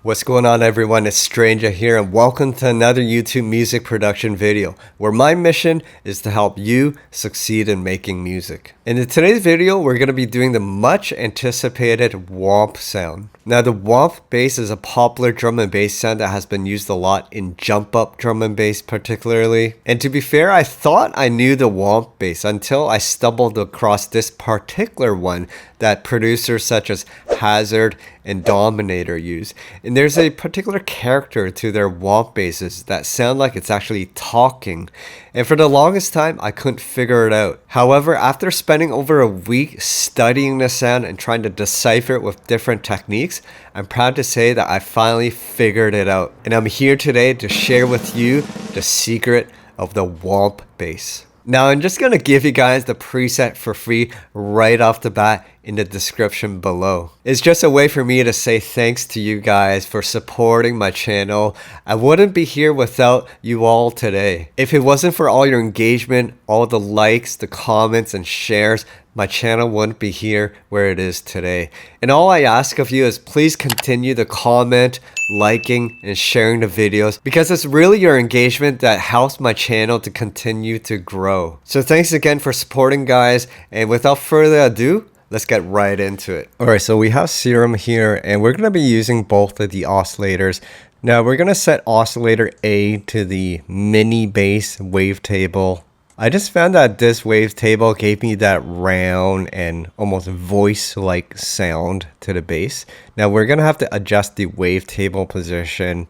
What's going on, everyone? It's Stranger here, and welcome to another YouTube music production video where my mission is to help you succeed in making music. And in today's video, we're going to be doing the much anticipated Womp sound. Now, the Womp bass is a popular drum and bass sound that has been used a lot in jump up drum and bass particularly. And to be fair, I thought I knew the Womp bass until I stumbled across this particular one that producers such as Hazard and Dominator use. And there's a particular character to their Womp basses that sound like it's actually talking. And for the longest time, I couldn't figure it out. However, after spending over a week studying the sound and trying to decipher it with different techniques, I'm proud to say that I finally figured it out. And I'm here today to share with you the secret of the Womp bass. Now, I'm just going to give you guys the preset for free right off the bat in the description below. It's just a way for me to say thanks to you guys for supporting my channel. I wouldn't be here without you all today. If it wasn't for all your engagement, all the likes, the comments, and shares, my channel wouldn't be here where it is today. And all I ask of you is please continue to comment, liking, and sharing the videos, because it's really your engagement that helps my channel to continue to grow. So thanks again for supporting, guys, and without further ado, let's get right into it. Alright, so we have Serum here, and we're going to be using both of the oscillators. Now we're going to set oscillator A to the mini bass wavetable. I just found that this wavetable gave me that round and almost voice-like sound to the bass. Now we're going to have to adjust the wavetable position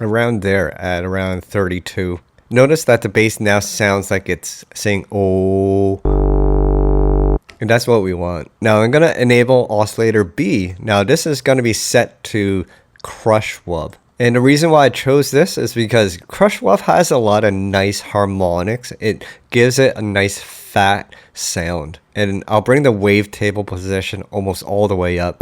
around there at around 32. Notice that the bass now sounds like it's saying oh, and that's what we want. Now I'm going to enable oscillator B. Now this is going to be set to crush wub. And the reason why I chose this is because crush wub has a lot of nice harmonics. It gives it a nice fat sound. And I'll bring the wavetable position almost all the way up,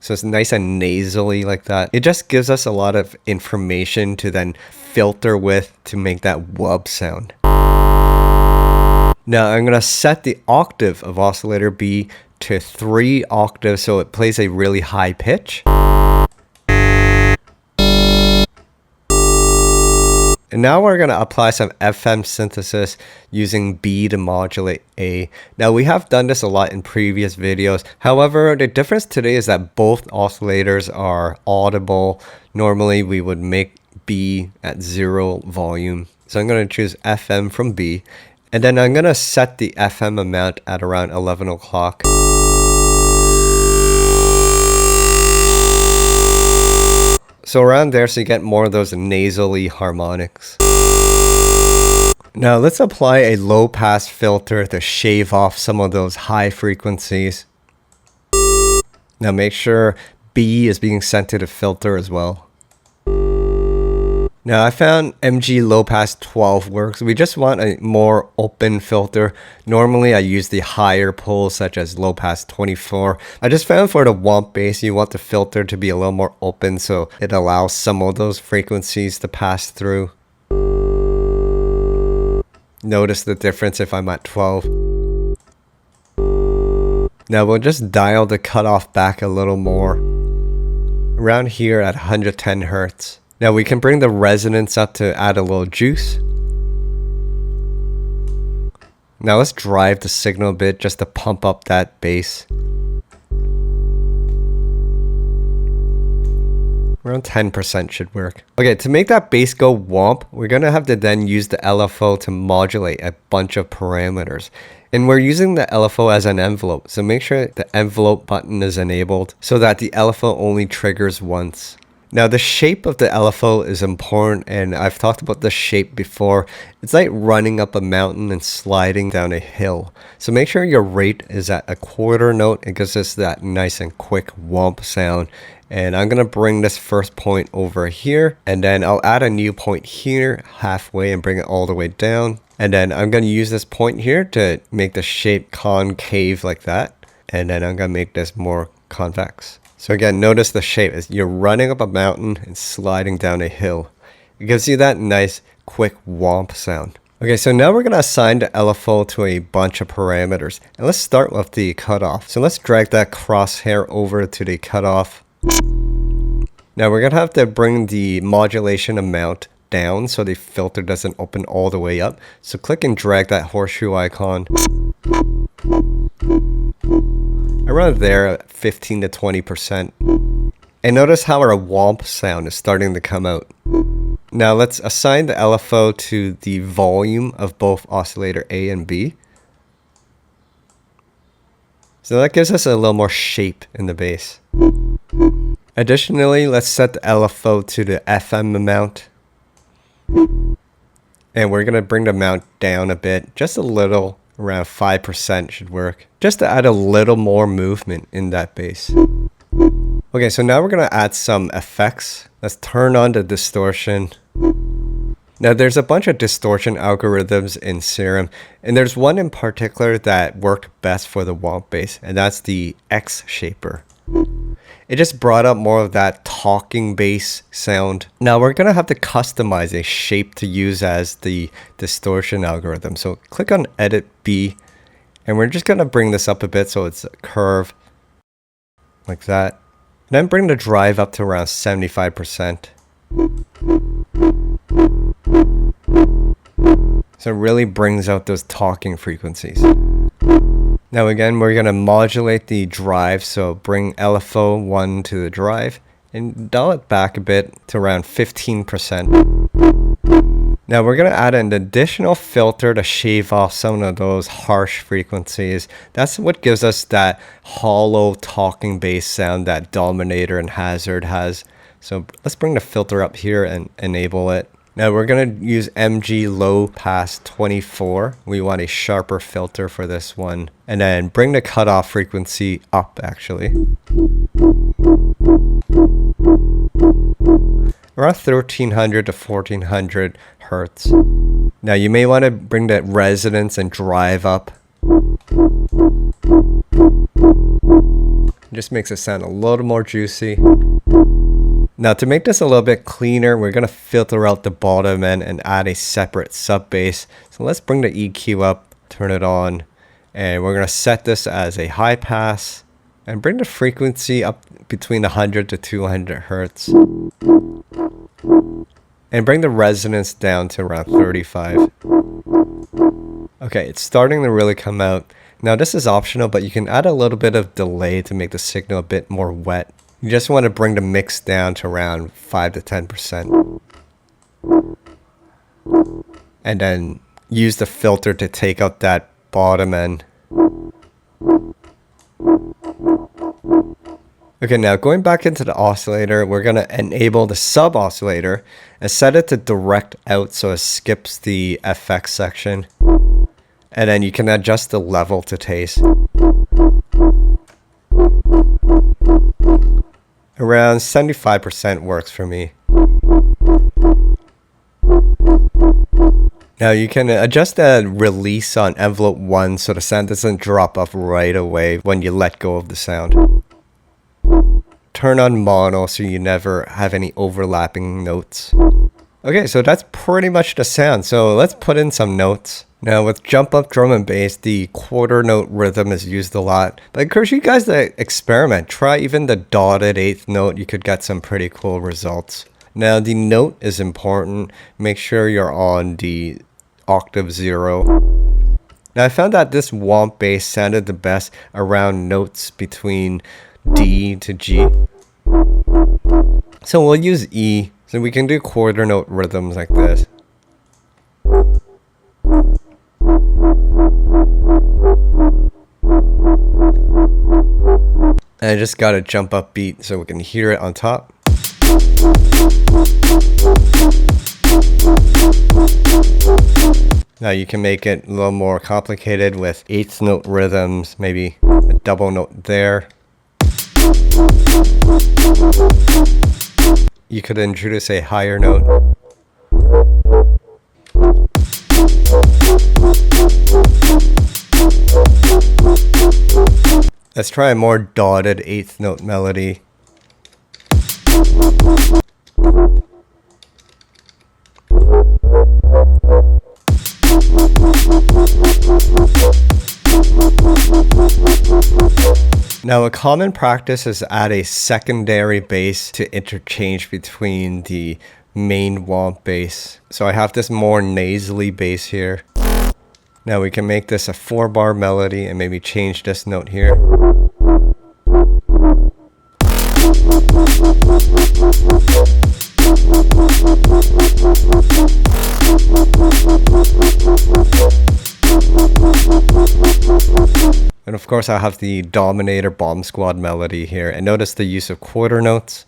so it's nice and nasally like that. It just gives us a lot of information to then filter with to make that wub sound. Now I'm going to set the octave of oscillator B to 3 octaves so it plays a really high pitch. And now we're going to apply some FM synthesis using B to modulate A. Now we have done this a lot in previous videos. However, the difference today is that both oscillators are audible. Normally we would make B at 0 volume. So I'm going to choose FM from B. And then I'm going to set the FM amount at around 11 o'clock. So around there, so you get more of those nasally harmonics. Now let's apply a low pass filter to shave off some of those high frequencies. Now make sure B is being sent to the filter as well. Now I found MG Lowpass 12 works. We just want a more open filter. Normally I use the higher pulls such as Lowpass 24. I just found for the Womp bass you want the filter to be a little more open so it allows some of those frequencies to pass through. Notice the difference if I'm at 12. Now we'll just dial the cutoff back a little more. Around here at 110 Hertz. Now we can bring the resonance up to add a little juice. Now let's drive the signal a bit just to pump up that bass. Around 10% should work. Okay, to make that bass go womp, we're going to have to then use the LFO to modulate a bunch of parameters. And we're using the LFO as an envelope, so make sure the envelope button is enabled so that the LFO only triggers once. Now the shape of the LFO is important, and I've talked about the shape before. It's like running up a mountain and sliding down a hill. So make sure your rate is at a quarter note. It gives us that nice and quick womp sound. And I'm going to bring this first point over here, and then I'll add a new point here halfway and bring it all the way down. And then I'm going to use this point here to make the shape concave like that. And then I'm going to make this more convex. So again, notice the shape is you're running up a mountain and sliding down a hill. It gives you that nice quick womp sound. Okay, so now we're going to assign the LFO to a bunch of parameters. And let's start with the cutoff. So let's drag that crosshair over to the cutoff. Now we're going to have to bring the modulation amount down so the filter doesn't open all the way up. So click and drag that horseshoe icon around there at 15 to 20%. And notice how our womp sound is starting to come out. Now let's assign the LFO to the volume of both oscillator A and B. So that gives us a little more shape in the bass. Additionally, let's set the LFO to the FM amount. And we're going to bring the amount down a bit, just a little, around 5% should work. Just to add a little more movement in that bass. Okay, so now we're going to add some effects. Let's turn on the distortion. Now there's a bunch of distortion algorithms in Serum, and there's one in particular that worked best for the Womp Bass, and that's the X shaper. It just brought up more of that talking bass sound. Now we're going to have to customize a shape to use as the distortion algorithm. So click on Edit B, and we're just going to bring this up a bit so it's a curve like that. Then bring the drive up to around 75%. So it really brings out those talking frequencies. Now again, we're going to modulate the drive, so bring LFO 1 to the drive and dial it back a bit to around 15%. Now we're going to add an additional filter to shave off some of those harsh frequencies. That's what gives us that hollow talking bass sound that Dominator and Hazard has. So let's bring the filter up here and enable it. Now we're going to use MG Lowpass 24. We want a sharper filter for this one. And then bring the cutoff frequency up actually. Around 1300 to 1400 hertz. Now you may want to bring that resonance and drive up. It just makes it sound a little more juicy. Now to make this a little bit cleaner, we're going to filter out the bottom end and add a separate sub bass. So let's bring the EQ up, turn it on, and we're going to set this as a high pass and bring the frequency up between 100 to 200 hertz. And bring the resonance down to around 35. Okay, it's starting to really come out. Now this is optional, but you can add a little bit of delay to make the signal a bit more wet. You just want to bring the mix down to around 5 to 10%. And then use the filter to take out that bottom end. Okay, now going back into the oscillator, we're going to enable the sub oscillator and set it to direct out so it skips the FX section. And then you can adjust the level to taste. Around 75% works for me. Now you can adjust the release on envelope 1 so the sound doesn't drop off right away when you let go of the sound. Turn on mono so you never have any overlapping notes. Okay, so that's pretty much the sound. So let's put in some notes. Now with jump up drum and bass, the quarter note rhythm is used a lot. But I encourage you guys to experiment. Try even the dotted eighth note. You could get some pretty cool results. Now the note is important. Make sure you're on the octave 0. Now I found that this Womp Bass sounded the best around notes between D to G. So we'll use E. So we can do quarter note rhythms like this. And I just got a jump up beat so we can hear it on top. Now you can make it a little more complicated with eighth note rhythms, maybe a double note there. You could introduce a higher note. Let's try a more dotted 8th note melody. Now, a common practice is add a secondary bass to interchange between the main womp bass. So I have this more nasally bass here. Now we can make this a 4-bar melody and maybe change this note here. And of course I have the Dominator Bomb Squad melody here, and notice the use of quarter notes.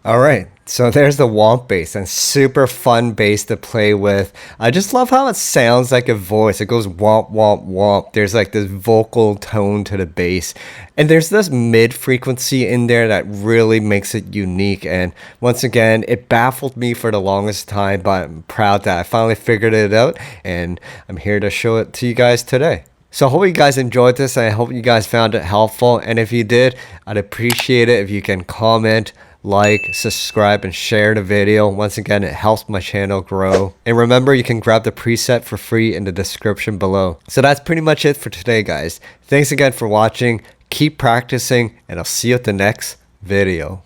Alright, so there's the Womp Bass, and super fun bass to play with. I just love how it sounds like a voice. It goes womp womp womp. There's like this vocal tone to the bass, and there's this mid frequency in there that really makes it unique. And once again, it baffled me for the longest time, but I'm proud that I finally figured it out, and I'm here to show it to you guys today. So I hope you guys enjoyed this, and I hope you guys found it helpful. And if you did, I'd appreciate it if you can comment, like, subscribe, and share the video. Once again, it helps my channel grow. And remember, you can grab the preset for free in the description below. So that's pretty much it for today, guys. Thanks again for watching. Keep practicing, and I'll see you at the next video.